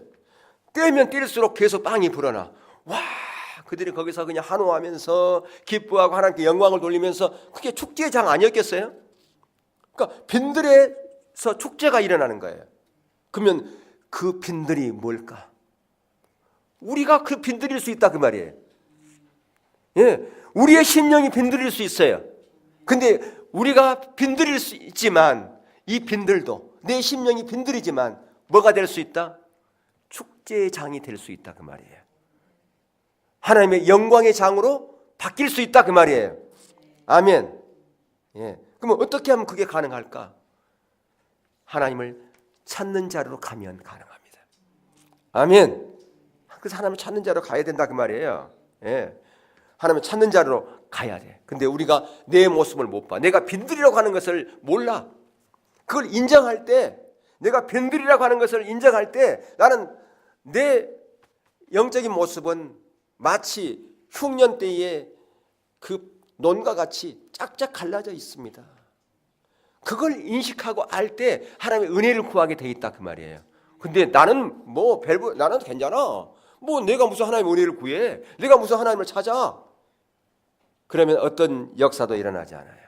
떼면 뗄수록 계속 빵이 불어나. 와, 그들이 거기서 그냥 한호하면서 기뻐하고 하나님께 영광을 돌리면서 그게 축제장 아니었겠어요? 그러니까 빈들에서 축제가 일어나는 거예요. 그러면 그 빈들이 뭘까? 우리가 그 빈들일 수 있다 그 말이에요. 예, 우리의 심령이 빈들일 수 있어요. 근데 우리가 빈들일 수 있지만 이 빈들도 내 심령이 빈들이지만 뭐가 될 수 있다? 축제의 장이 될 수 있다 그 말이에요. 하나님의 영광의 장으로 바뀔 수 있다 그 말이에요. 아멘. 예. 그러면 어떻게 하면 그게 가능할까? 하나님을 찾는 자로 가면 가능합니다. 아멘. 그래서 하나님을 찾는 자로 가야 된다 그 말이에요. 예. 하나님을 찾는 자로 가야 돼. 근데 우리가 내 모습을 못 봐. 내가 빈들이라고 하는 것을 몰라. 그걸 인정할 때, 내가 빈들이라고 하는 것을 인정할 때 나는 내 영적인 모습은 마치 흉년 때에 그 논과 같이 짝짝 갈라져 있습니다. 그걸 인식하고 알 때 하나님의 은혜를 구하게 돼 있다 그 말이에요. 근데 나는 나는 괜찮아. 내가 무슨 하나님의 은혜를 구해? 내가 무슨 하나님을 찾아? 그러면 어떤 역사도 일어나지 않아요.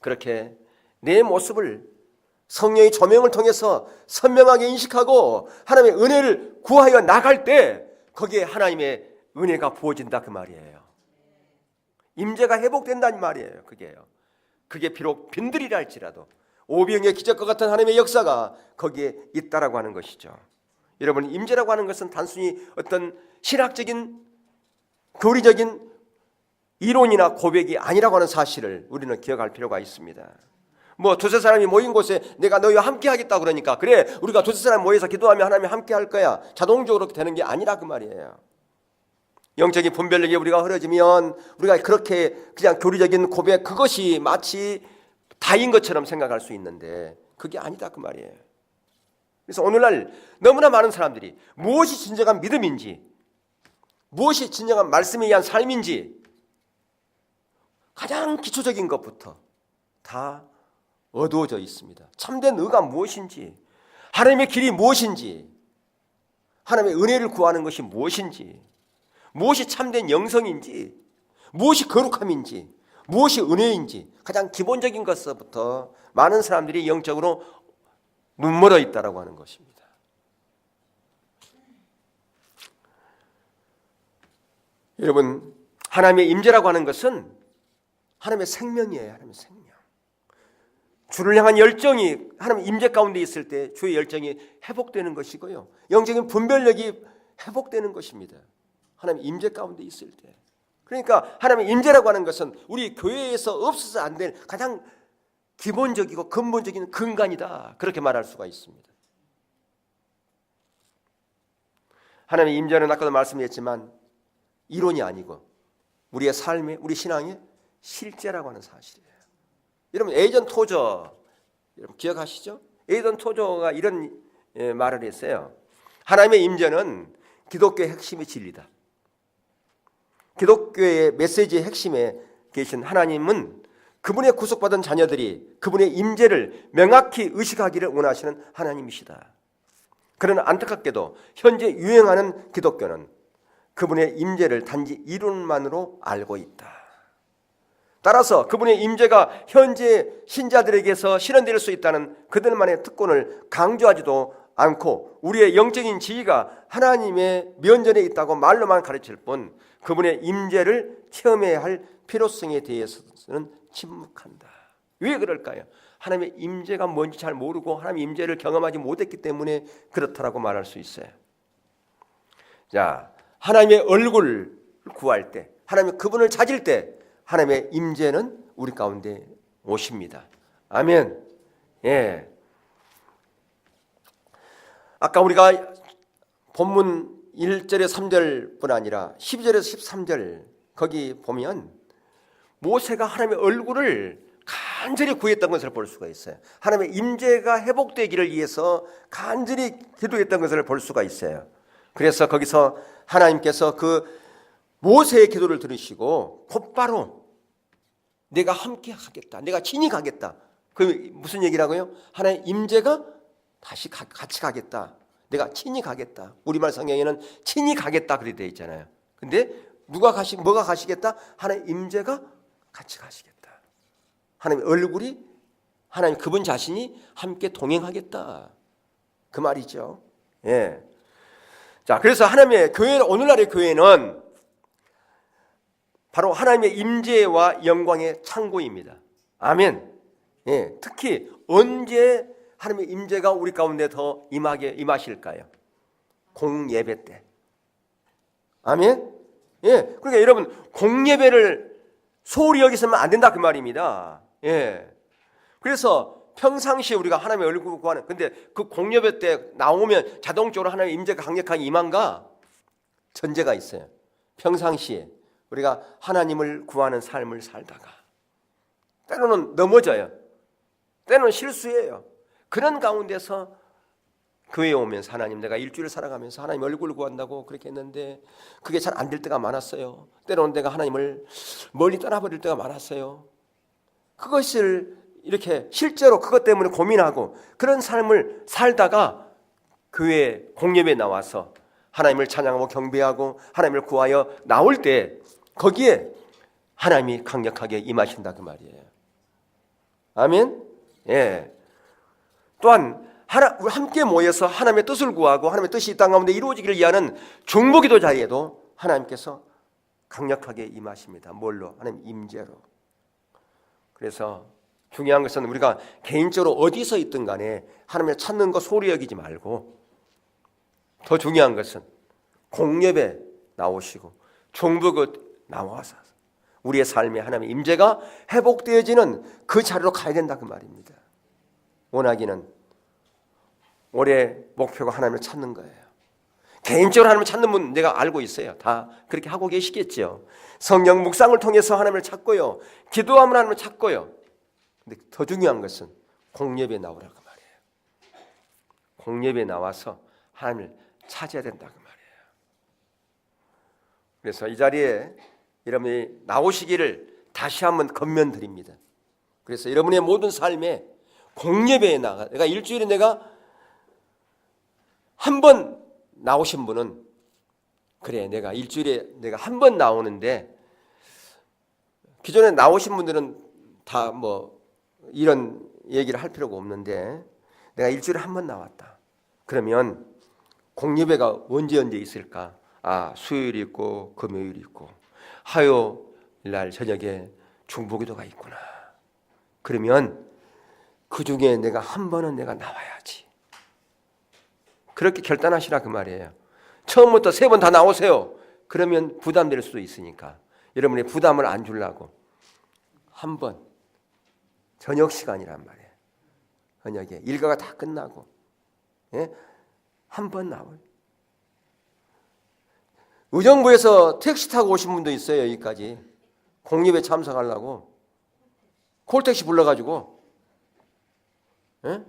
그렇게 내 모습을 성령의 조명을 통해서 선명하게 인식하고 하나님의 은혜를 구하여 나갈 때 거기에 하나님의 은혜가 부어진다 그 말이에요. 임재가 회복된다는 말이에요. 그게 비록 빈들이라 할지라도 오병의 기적과 같은 하나님의 역사가 거기에 있다라고 하는 것이죠. 여러분, 임재라고 하는 것은 단순히 어떤 신학적인 교리적인 이론이나 고백이 아니라고 하는 사실을 우리는 기억할 필요가 있습니다. 두세 사람이 모인 곳에 내가 너희와 함께 하겠다 그러니까 그래 우리가 두세 사람 모여서 기도하면 하나님이 함께 할 거야 자동적으로 되는 게 아니라 그 말이에요. 영적인 분별력이 우리가 흐려지면 우리가 그렇게 그냥 교리적인 고백 그것이 마치 다인 것처럼 생각할 수 있는데 그게 아니다 그 말이에요. 그래서 오늘날 너무나 많은 사람들이 무엇이 진정한 믿음인지 무엇이 진정한 말씀에 의한 삶인지 가장 기초적인 것부터 다 어두워져 있습니다. 참된 의가 무엇인지 하나님의 길이 무엇인지 하나님의 은혜를 구하는 것이 무엇인지 무엇이 참된 영성인지 무엇이 거룩함인지 무엇이 은혜인지 가장 기본적인 것부터 많은 사람들이 영적으로 눈멀어 있다라고 하는 것입니다. 여러분, 하나님의 임재라고 하는 것은 하나님의 생명이에요. 하나님의 생명. 주를 향한 열정이 하나님 임재 가운데 있을 때 주의 열정이 회복되는 것이고요. 영적인 분별력이 회복되는 것입니다. 하나님 임재 가운데 있을 때. 그러니까 하나님의 임재라고 하는 것은 우리 교회에서 없어서 안 될 가장 기본적이고 근본적인 근간이다. 그렇게 말할 수가 있습니다. 하나님의 임재는 아까도 말씀드렸지만 이론이 아니고 우리의 삶의 우리 신앙의 실제라고 하는 사실이에요. 여러분 에이전 토저 여러분 기억하시죠? 에이전 토저가 이런 말을 했어요. 하나님의 임재는 기독교의 핵심의 진리다. 기독교의 메시지의 핵심에 계신 하나님은 그분의 구속받은 자녀들이 그분의 임재를 명확히 의식하기를 원하시는 하나님이시다. 그러나 안타깝게도 현재 유행하는 기독교는 그분의 임재를 단지 이론만으로 알고 있다. 따라서 그분의 임재가 현재 신자들에게서 실현될 수 있다는 그들만의 특권을 강조하지도 않고 우리의 영적인 지위가 하나님의 면전에 있다고 말로만 가르칠 뿐 그분의 임재를 체험해야 할 필요성에 대해서는 침묵한다. 왜 그럴까요? 하나님의 임재가 뭔지 잘 모르고 하나님의 임재를 경험하지 못했기 때문에 그렇다라고 말할 수 있어요. 자, 하나님의 얼굴을 구할 때, 하나님의 그분을 찾을 때 하나님의 임재는 우리 가운데 오십니다. 아멘. 예. 아까 우리가 본문 1절에 3절뿐 아니라 12절에서 13절 거기 보면 모세가 하나님의 얼굴을 간절히 구했던 것을 볼 수가 있어요. 하나님의 임재가 회복되기를 위해서 간절히 기도했던 것을 볼 수가 있어요. 그래서 거기서 하나님께서 그 모세의 기도를 들으시고 곧바로 내가 함께 하겠다, 내가 친히 가겠다. 그 무슨 얘기라고요? 하나님의 임재가 다시 같이 가겠다, 내가 친히 가겠다. 우리말 성경에는 친히 가겠다 그렇게 되어 있잖아요. 근데 뭐가 가시겠다? 하나님의 임재가 같이 가시겠다. 하나님의 얼굴이, 하나님 그분 자신이 함께 동행하겠다 그 말이죠. 예. 자, 그래서 하나님의 교회, 오늘날의 교회는 바로 하나님의 임재와 영광의 창고입니다. 아멘. 예. 특히 언제 하나님의 임재가 우리 가운데 더 임하실까요? 공예배 때. 아멘. 예. 그러니까 여러분, 공예배를 소홀히 여기서는 안 된다 그 말입니다. 예. 그래서 평상시에 우리가 하나님의 얼굴을 구하는, 근데 그 공예배 때 나오면 자동적으로 하나님의 임재가 강력하게 임한가? 전제가 있어요. 평상시에 우리가 하나님을 구하는 삶을 살다가 때로는 넘어져요. 때로는 실수해요. 그런 가운데서 교회에 오면서 하나님, 내가 일주일을 살아가면서 하나님 얼굴을 구한다고 그렇게 했는데 그게 잘 안 될 때가 많았어요. 때로는 내가 하나님을 멀리 떠나버릴 때가 많았어요. 그것을 이렇게 실제로 그것 때문에 고민하고 그런 삶을 살다가 교회 공예배에 나와서 하나님을 찬양하고 경배하고 하나님을 구하여 나올 때 거기에 하나님이 강력하게 임하신다 그 말이에요. 아멘. 예. 또한 함께 모여서 하나님의 뜻을 구하고 하나님의 뜻이 이 땅 가운데 이루어지기를 위하는 중보기도 자리에도 하나님께서 강력하게 임하십니다. 뭘로? 하나님 임재로. 그래서 중요한 것은 우리가 개인적으로 어디서 있든 간에 하나님을 찾는 거 소리 여기지 말고, 더 중요한 것은 공예배 나오시고 중보기도 나와서 우리의 삶에 하나님의 임재가 회복되어지는 그 자리로 가야 된다 그 말입니다. 원하기는 올해 목표가 하나님을 찾는 거예요. 개인적으로 하나님을 찾는 분 내가 알고 있어요. 다 그렇게 하고 계시겠죠. 성경 묵상을 통해서 하나님을 찾고요, 기도하면 하나님을 찾고요. 근데 더 중요한 것은 공예배에 나오라고 말이에요. 공예배에 나와서 하나님을 찾아야 된다고 말이에요. 그래서 이 자리에 여러분이 나오시기를 다시 한번 권면드립니다. 그래서 여러분의 모든 삶에 공예배에 내가 일주일에 내가 한 번 나오신 분은, 그래 내가 일주일에 내가 한 번 나오는데, 기존에 나오신 분들은 다 뭐 이런 얘기를 할 필요가 없는데 내가 일주일에 한 번 나왔다. 그러면 공예배가 언제 있을까? 아, 수요일이 있고 금요일이 있고 화요일 날 저녁에 중보기도가 있구나. 그러면 그 중에 내가 한 번은 내가 나와야지. 그렇게 결단하시라 그 말이에요. 처음부터 3번 다 나오세요. 그러면 부담될 수도 있으니까 여러분의 부담을 안 주려고 한 번, 저녁 시간이란 말이에요. 저녁에 일과가 다 끝나고, 예? 한 번 나와요. 의정부에서 택시 타고 오신 분도 있어요. 여기까지 공예배 참석하려고 콜택시 불러가지고, 예?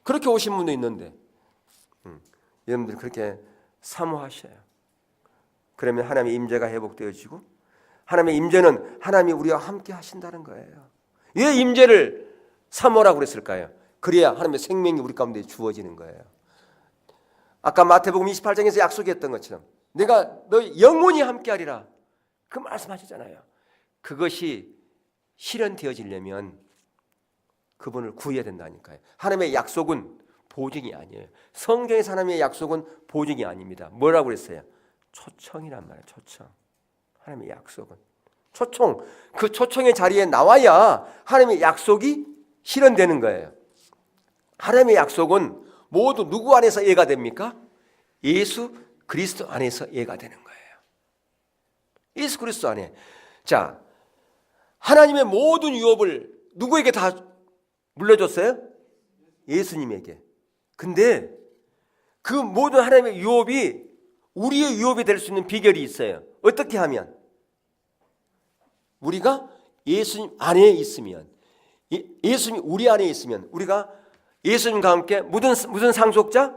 그렇게 오신 분도 있는데 여러분들 그렇게 사모하셔요. 그러면 하나님의 임재가 회복되어지고, 하나님의 임재는 하나님이 우리와 함께 하신다는 거예요. 왜 임재를 사모라고 그랬을까요? 그래야 하나님의 생명이 우리 가운데 주어지는 거예요. 아까 마태복음 28장에서 약속했던 것처럼 내가 너 영원히 함께하리라 그 말씀하셨잖아요. 그것이 실현되어지려면 그분을 구해야 된다니까요. 하나님의 약속은 보증이 아니에요. 성경에서 하나님의 약속은 보증이 아닙니다. 뭐라고 그랬어요? 초청이란 말이에요. 초청. 하나님의 약속은 초청. 그 초청의 자리에 나와야 하나님의 약속이 실현되는 거예요. 하나님의 약속은 모두 누구 안에서 예가 됩니까? 예수 그리스도 안에서 예가 되는 거예요. 예수 그리스도 안에. 자, 하나님의 모든 유업을 누구에게 다 물려줬어요? 예수님에게. 근데 그 모든 하나님의 유업이 우리의 유업이 될 수 있는 비결이 있어요. 어떻게 하면? 우리가 예수님 안에 있으면, 예수님이 우리 안에 있으면, 우리가 예수님과 함께 무슨 상속자?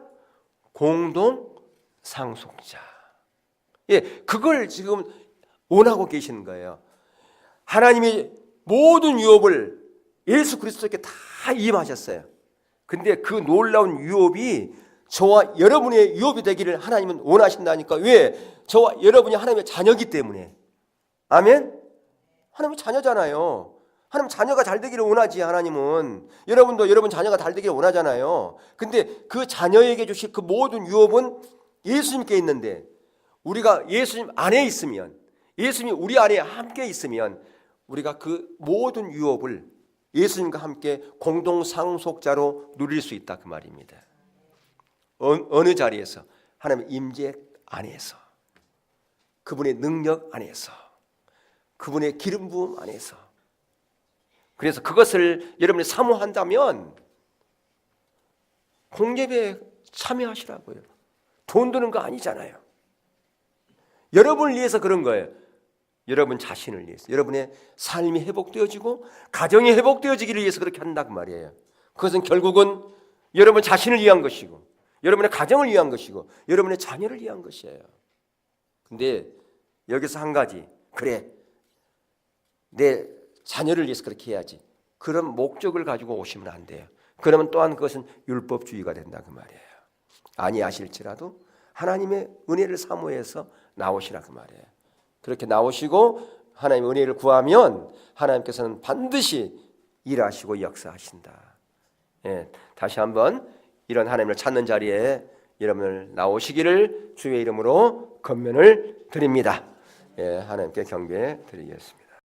공동 상속자. 예, 그걸 지금 원하고 계시는 거예요. 하나님이 모든 유업을 예수 그리스도께 다 임하셨어요. 근데 그 놀라운 유업이 저와 여러분의 유업이 되기를 하나님은 원하신다니까. 왜? 저와 여러분이 하나님의 자녀이기 때문에. 아멘? 하나님의 자녀잖아요. 하나님 자녀가 잘 되기를 원하지. 하나님은 여러분도 여러분 자녀가 잘 되기를 원하잖아요. 근데 그 자녀에게 주실 그 모든 유업은 예수님께 있는데, 우리가 예수님 안에 있으면, 예수님이 우리 안에 함께 있으면 우리가 그 모든 유업을 예수님과 함께 공동 상속자로 누릴 수 있다, 그 말입니다. 어느 자리에서? 하나님의 임재 안에서, 그분의 능력 안에서, 그분의 기름 부음 안에서. 그래서 그것을 여러분이 사모한다면 공예배에 참여하시라고요. 돈 드는 거 아니잖아요. 여러분을 위해서 그런 거예요. 여러분 자신을 위해서, 여러분의 삶이 회복되어지고 가정이 회복되어지기를 위해서 그렇게 한다고 말이에요. 그것은 결국은 여러분 자신을 위한 것이고, 여러분의 가정을 위한 것이고, 여러분의 자녀를 위한 것이에요. 근데 여기서 한 가지, 그래, 내 자녀를 위해서 그렇게 해야지, 그런 목적을 가지고 오시면 안 돼요. 그러면 또한 그것은 율법주의가 된다, 그 말이에요. 아니하실지라도 하나님의 은혜를 사모해서 나오시라, 그 말이에요. 그렇게 나오시고 하나님의 은혜를 구하면 하나님께서는 반드시 일하시고 역사하신다. 예, 다시 한번 이런 하나님을 찾는 자리에 여러분을 나오시기를 주의 이름으로 권면을 드립니다. 예, 하나님께 경배 드리겠습니다.